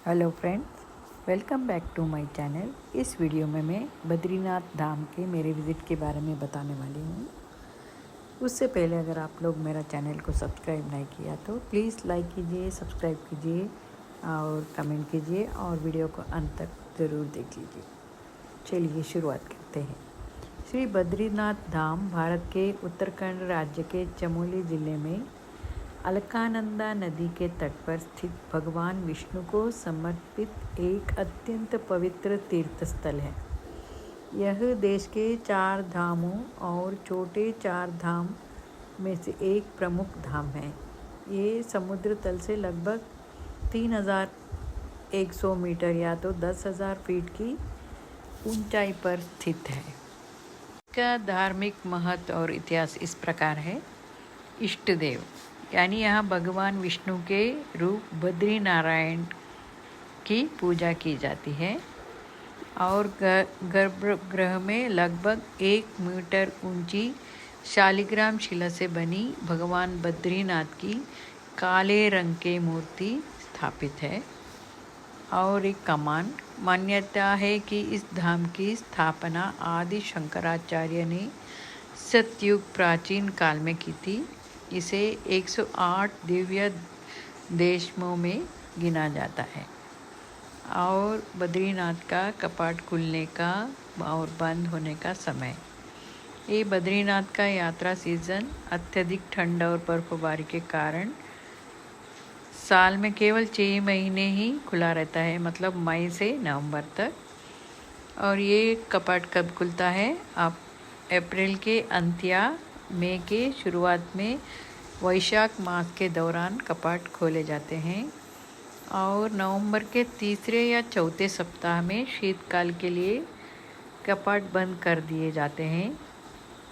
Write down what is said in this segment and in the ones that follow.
Hello friends, welcome back to my channel. इस video में मैं बद्रीनाथ धाम के मेरे विज़िट के बारे में बताने वाली हूँ। उससे पहले अगर आप लोग मेरा चैनल को सब्सक्राइब नहीं किया तो प्लीज़ लाइक कीजिए, सब्सक्राइब कीजिए और कमेंट कीजिए और वीडियो को अंत तक ज़रूर देख लीजिए। चलिए शुरुआत करते हैं। श्री बद्रीनाथ धाम भारत के उत्तराखंड राज्य के चमोली ज़िले में अलकानंदा नदी के तट पर स्थित भगवान विष्णु को समर्पित एक अत्यंत पवित्र तीर्थ स्थल है। यह देश के 4 धामों और छोटे 4 धाम में से एक प्रमुख धाम है। ये समुद्र तल से लगभग 3100 मीटर या तो 10,000 फीट की ऊंचाई पर स्थित है। इसका धार्मिक महत्व और इतिहास इस प्रकार है। इष्ट देव यानी यहाँ भगवान विष्णु के रूप बद्री नारायण की पूजा की जाती है और गर्भगृह में लगभग 1 मीटर ऊंची शालिग्राम शिला से बनी भगवान बद्रीनाथ की काले रंग की मूर्ति स्थापित है और एक कमान। मान्यता है कि इस धाम की स्थापना आदि शंकराचार्य ने सतयुग प्राचीन काल में की थी। इसे 108 दिव्य देशों में गिना जाता है और बद्रीनाथ का कपाट खुलने का और बंद होने का समय। ये बद्रीनाथ का यात्रा सीज़न अत्यधिक ठंड और बर्फबारी के कारण साल में केवल 6 महीने ही खुला रहता है, मतलब मई से नवंबर तक। और ये कपाट कब खुलता है? आप अप्रैल के अंत या मई के शुरुआत में वैशाख मास के दौरान कपाट खोले जाते हैं और नवंबर के तीसरे या चौथे सप्ताह में शीतकाल के लिए कपाट बंद कर दिए जाते हैं,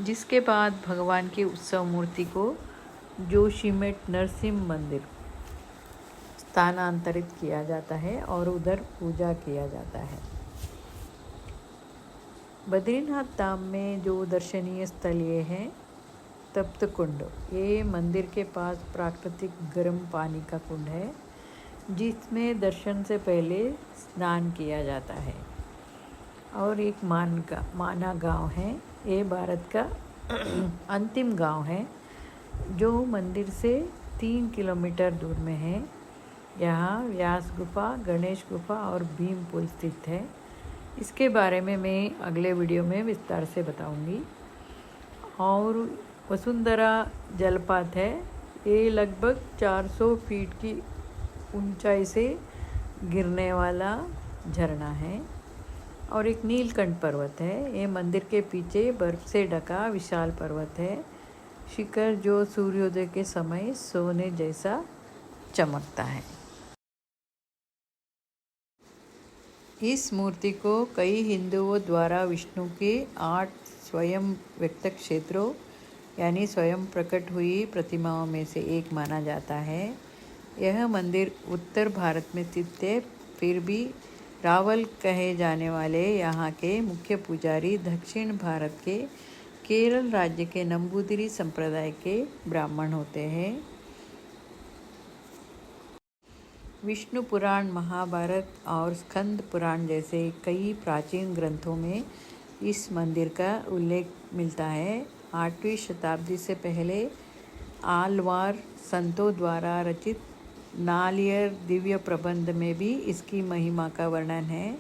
जिसके बाद भगवान की उत्सव मूर्ति को जोशीमठ नरसिंह मंदिर स्थानांतरित किया जाता है और उधर पूजा किया जाता है। बद्रीनाथ धाम में जो दर्शनीय स्थल ये हैं, तप्त कुंड। ये मंदिर के पास प्राकृतिक गर्म पानी का कुंड है जिसमें दर्शन से पहले स्नान किया जाता है। और एक माना गांव है। ये भारत का अंतिम गांव है जो मंदिर से 3 किलोमीटर दूर में है। यहाँ व्यास गुफा, गणेश गुफा और भीम पुल स्थित है। इसके बारे में मैं अगले वीडियो में विस्तार से बताऊंगी। और वसुंधरा जलपात है। ये लगभग 400 फीट की ऊंचाई से गिरने वाला झरना है। और एक नीलकंठ पर्वत है। ये मंदिर के पीछे बर्फ से ढका विशाल पर्वत है शिखर जो सूर्योदय के समय सोने जैसा चमकता है। इस मूर्ति को कई हिंदुओं द्वारा विष्णु के 8 स्वयं व्यक्त क्षेत्रों यानी स्वयं प्रकट हुई प्रतिमाओं में से एक माना जाता है। यह मंदिर उत्तर भारत में स्थित है, फिर भी रावल कहे जाने वाले यहाँ के मुख्य पुजारी दक्षिण भारत के केरल राज्य के नंबूदिरी संप्रदाय के ब्राह्मण होते हैं। विष्णु पुराण, महाभारत और स्कंद पुराण जैसे कई प्राचीन ग्रंथों में इस मंदिर का उल्लेख मिलता है। 8वीं शताब्दी से पहले आलवार संतों द्वारा रचित नालियर दिव्य प्रबंध में भी इसकी महिमा का वर्णन है।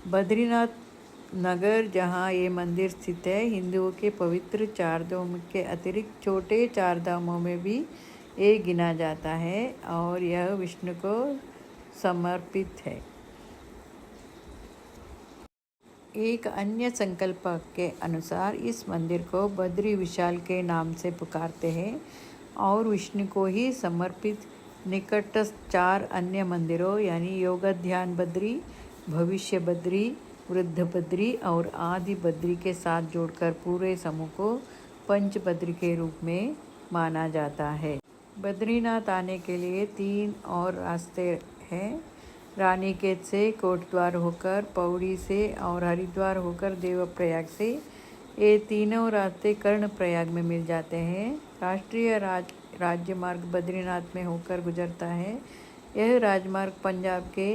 बद्रीनाथ नगर जहाँ ये मंदिर स्थित है, हिंदुओं के पवित्र 4 धामों के अतिरिक्त छोटे 4 धामों में भी ये गिना जाता है और यह विष्णु को समर्पित है। एक अन्य संकल्प के अनुसार इस मंदिर को बद्री विशाल के नाम से पुकारते हैं और विष्णु को ही समर्पित निकटस्थ 4 अन्य मंदिरों यानी योग ध्यान बद्री, भविष्य बद्री, वृद्ध बद्री और आदि बद्री के साथ जोड़कर पूरे समूह को पंच बद्री के रूप में माना जाता है। बद्रीनाथ आने के लिए 3 और रास्ते हैं। रानीखेत से, कोटद्वार होकर, पौड़ी से और हरिद्वार होकर देवप्रयाग से। ये तीनों रास्ते कर्णप्रयाग में मिल जाते हैं। राष्ट्रीय राज्य मार्ग बद्रीनाथ में होकर गुजरता है। यह राजमार्ग पंजाब के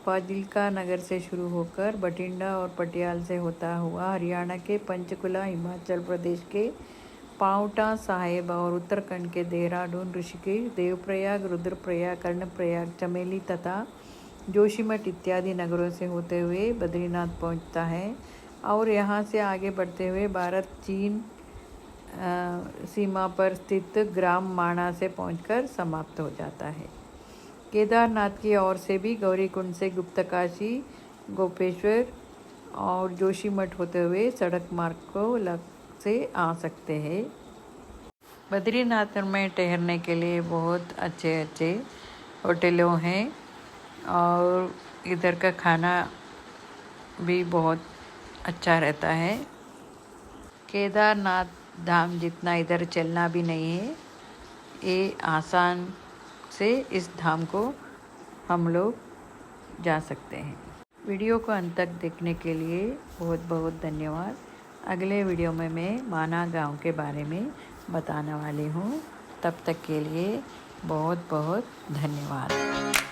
फाजिल्का नगर से शुरू होकर बठिंडा और पटियाला से होता हुआ हरियाणा के पंचकुला, हिमाचल प्रदेश के पांवटा साहिब और उत्तराखंड के देहरादून, ऋषिकेश, देवप्रयाग, रुद्रप्रयाग, कर्णप्रयाग, चमेली तथा जोशीमठ इत्यादि नगरों से होते हुए बद्रीनाथ पहुंचता है और यहाँ से आगे बढ़ते हुए भारत चीन सीमा पर स्थित ग्राम माणा से पहुंचकर समाप्त हो जाता है। केदारनाथ की ओर से भी गौरीकुंड से गुप्तकाशी, गोपेश्वर और जोशीमठ होते हुए सड़क मार्ग को से आ सकते हैं। बद्रीनाथ में ठहरने के लिए बहुत अच्छे अच्छे होटलों हैं और इधर का खाना भी बहुत अच्छा रहता है। केदारनाथ धाम जितना इधर चलना भी नहीं है, ये आसान से इस धाम को हम लोग जा सकते हैं। वीडियो को अंत तक देखने के लिए बहुत बहुत धन्यवाद। अगले वीडियो में मैं माना गांव के बारे में बताने वाली हूँ। तब तक के लिए बहुत बहुत धन्यवाद।